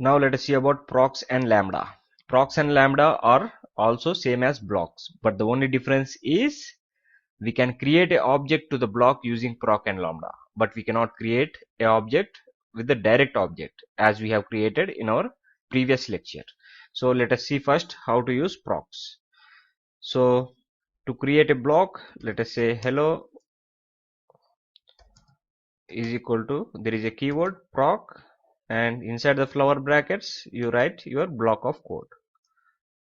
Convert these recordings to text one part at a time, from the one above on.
Now let us see about procs and lambda. Procs and lambda are also same as blocks, but the only difference is we can create a object to the block using proc and lambda, but we cannot create a object with the direct object as we have created in our previous lecture. So let us see first how to use procs. So to create a block, let us say hello is equal to, there is a keyword proc, and inside the flower brackets you write your block of code.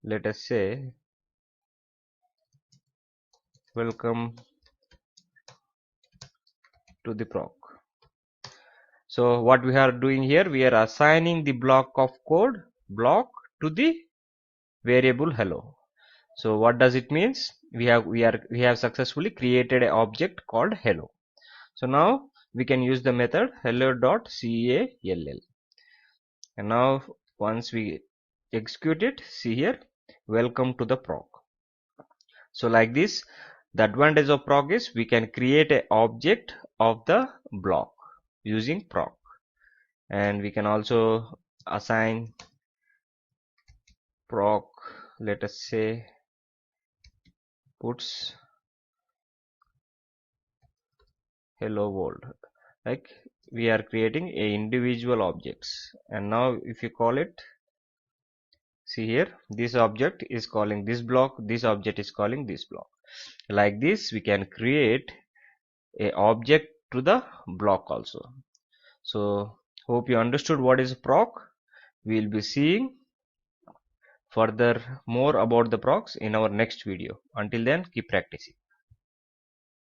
Let us say welcome to the proc. So what we are doing here, we are assigning the block of code block to the variable hello. So what does it means? We have successfully created an object called hello. So now we can use the method hello.call, and now once we execute it, see here, welcome to the proc. So like this, the advantage of proc is we can create an object of the block using proc, and we can also assign proc, let us say puts hello world, like we are creating a individual objects. And now if you call it, see here, this object is calling this block, this object is calling this block. Like this we can create a object to the block also. So hope you understood what is proc. We will be seeing further more about the procs in our next video. Until then, keep practicing.